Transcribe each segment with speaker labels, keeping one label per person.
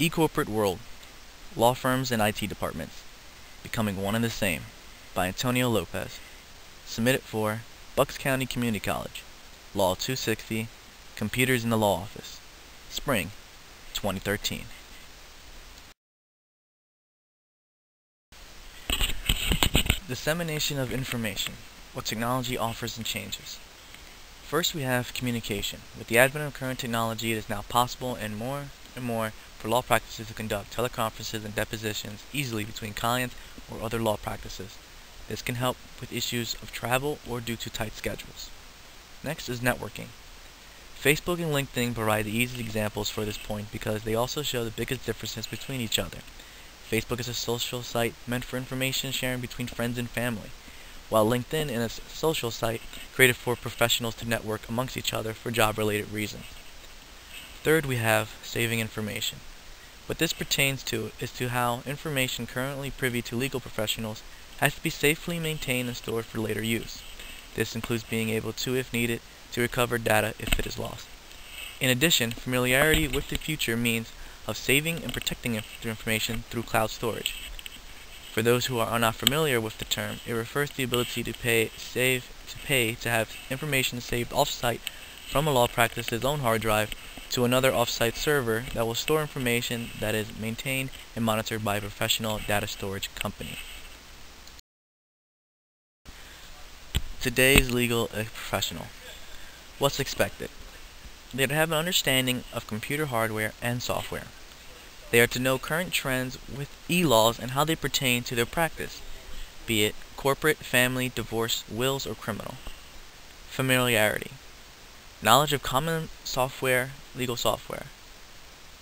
Speaker 1: E-Corporate World, Law Firms and IT Departments, Becoming One and the Same, by Antonio Lopez. Submitted for Bucks County Community College, Law 260, Computers in the Law Office, Spring, 2013. Dissemination of information, what technology offers and changes. First we have communication. With the advent of current technology, it is now possible and more for law practices to conduct teleconferences and depositions easily between clients or other law practices. This can help with issues of travel or due to tight schedules. Next is networking. Facebook and LinkedIn provide the easiest examples for this point because they also show the biggest differences between each other. Facebook is a social site meant for information sharing between friends and family, while LinkedIn is a social site created for professionals to network amongst each other for job-related reasons. Third, we have saving information. What this pertains to is to how information currently privy to legal professionals has to be safely maintained and stored for later use. This includes being able to, if needed, to recover data if it is lost. In addition, familiarity with the future means of saving and protecting information through cloud storage. For those who are not familiar with the term, it refers to the ability to pay to have information saved off-site from a law practice's own hard drive to another off-site server that will store information that is maintained and monitored by a professional data storage company. Today's legal professional. What's expected? They are to have an understanding of computer hardware and software. They are to know current trends with e-laws and how they pertain to their practice, be it corporate, family, divorce, wills, or criminal. Familiarity. Knowledge of common software, legal software.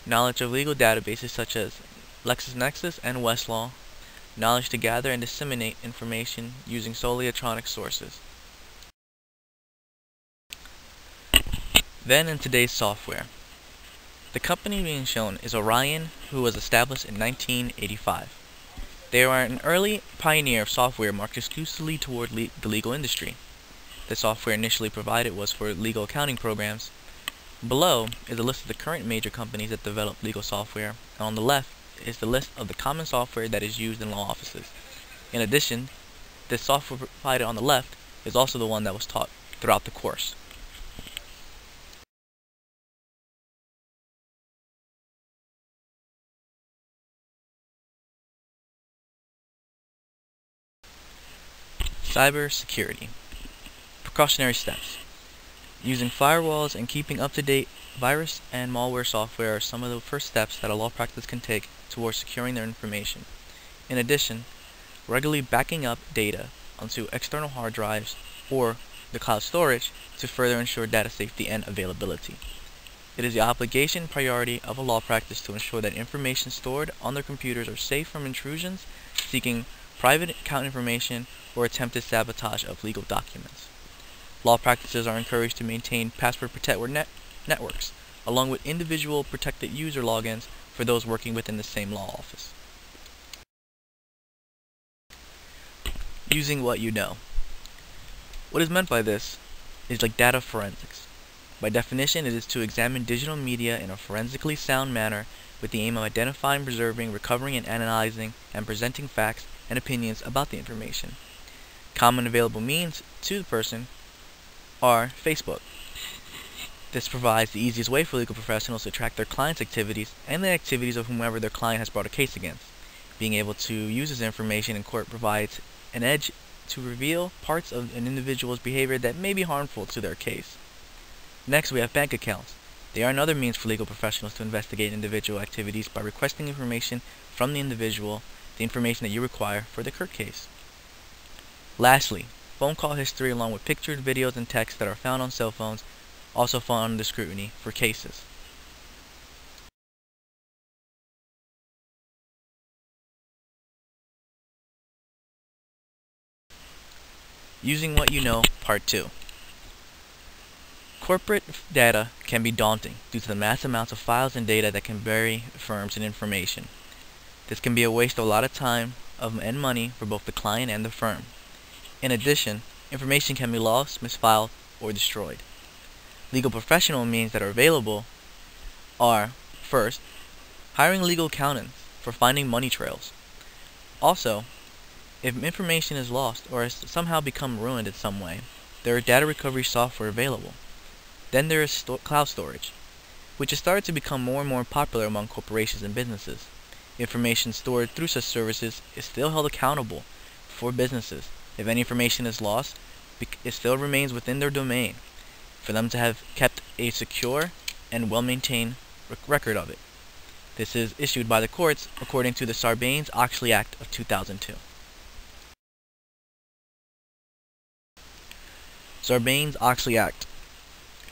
Speaker 1: Knowledge of legal databases such as LexisNexis and Westlaw. Knowledge to gather and disseminate information using solely electronic sources. Then in today's software. The company being shown is Orion, who was established in 1985. They are an early pioneer of software marketed exclusively toward the legal industry. The software initially provided was for legal accounting programs. Below is a list of the current major companies that develop legal software, and on the left is the list of the common software that is used in law offices. In addition, the software provided on the left is also the one that was taught throughout the course. Cybersecurity. Precautionary steps. Using firewalls and keeping up-to-date virus and malware software are some of the first steps that a law practice can take towards securing their information. In addition, regularly backing up data onto external hard drives or the cloud storage to further ensure data safety and availability. It is the obligation and priority of a law practice to ensure that information stored on their computers are safe from intrusions, seeking private account information, or attempted sabotage of legal documents. Law practices are encouraged to maintain password-protected networks, along with individual protected user logins for those working within the same law office. Using what you know. What is meant by this is like data forensics. By definition, it is to examine digital media in a forensically sound manner with the aim of identifying, preserving, recovering, and analyzing and presenting facts and opinions about the information. Common available means to the person are Facebook. This provides the easiest way for legal professionals to track their clients' activities and the activities of whomever their client has brought a case against. Being able to use this information in court provides an edge to reveal parts of an individual's behavior that may be harmful to their case. Next, we have bank accounts. They are another means for legal professionals to investigate individual activities by requesting information from the individual, the information that you require for the court case. Lastly, phone call history along with pictures, videos, and texts that are found on cell phones also fall under scrutiny for cases. Using what you know, Part 2. Corporate data can be daunting due to the mass amounts of files and data that can vary firms and information. This can be a waste of a lot of time and money for both the client and the firm. In addition, information can be lost, misfiled, or destroyed. Legal professional means that are available are, first, hiring legal accountants for finding money trails. Also, if information is lost or has somehow become ruined in some way, there are data recovery software available. Then there is cloud storage, which has started to become more and more popular among corporations and businesses. Information stored through such services is still held accountable for businesses. If any information is lost, it still remains within their domain for them to have kept a secure and well-maintained record of it. This is issued by the courts according to the Sarbanes-Oxley Act of 2002. Sarbanes-Oxley Act,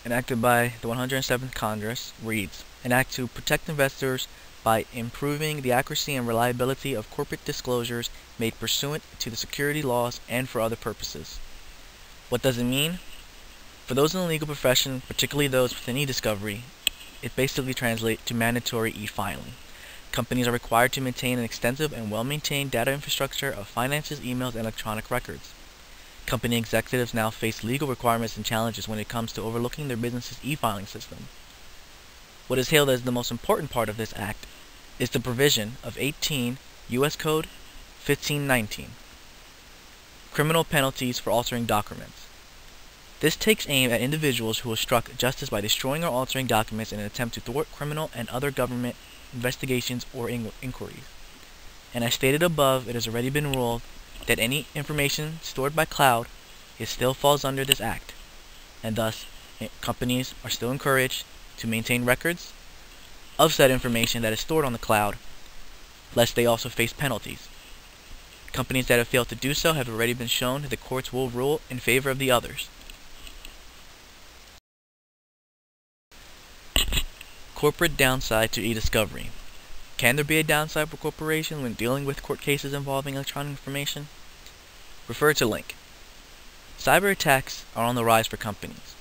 Speaker 1: enacted by the 107th Congress, reads, an act to protect investors by improving the accuracy and reliability of corporate disclosures made pursuant to the security laws and for other purposes. What does it mean? For those in the legal profession, particularly those within e-discovery, it basically translates to mandatory e-filing. Companies are required to maintain an extensive and well-maintained data infrastructure of finances, emails, and electronic records. Company executives now face legal requirements and challenges when it comes to overlooking their business's e-filing system. What is hailed as the most important part of this act is the provision of 18 U.S. Code 1519, criminal penalties for altering documents. This takes aim at individuals who will obstruct justice by destroying or altering documents in an attempt to thwart criminal and other government investigations or inquiries. And as stated above, it has already been ruled that any information stored by cloud still falls under this act, and thus companies are still encouraged to maintain records of said information that is stored on the cloud, lest they also face penalties. Companies that have failed to do so have already been shown that the courts will rule in favor of the others. Corporate downside to e-discovery. Can there be a downside for corporations when dealing with court cases involving electronic information? Refer to link. Cyber attacks are on the rise for companies,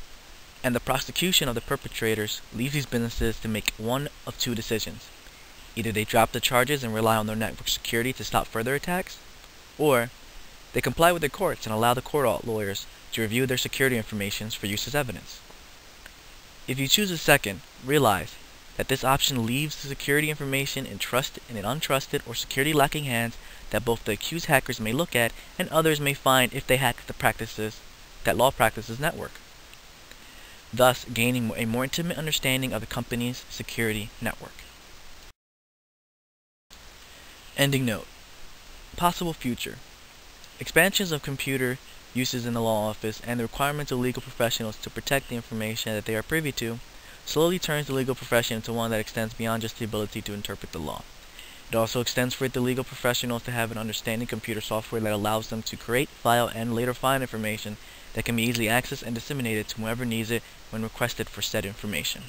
Speaker 1: and the prosecution of the perpetrators leaves these businesses to make one of two decisions. Either they drop the charges and rely on their network security to stop further attacks, or they comply with the courts and allow the court lawyers to review their security information for use as evidence. If you choose the second, realize that this option leaves the security information in untrusted or security-lacking hands that both the accused hackers may look at and others may find if they hack that law practices network, thus gaining a more intimate understanding of the company's security network. Ending note. Possible future. Expansions of computer uses in the law office and the requirements of legal professionals to protect the information that they are privy to slowly turns the legal profession into one that extends beyond just the ability to interpret the law. It also extends for the legal professionals to have an understanding computer software that allows them to create, file, and later find information that can be easily accessed and disseminated to whoever needs it when requested for said information.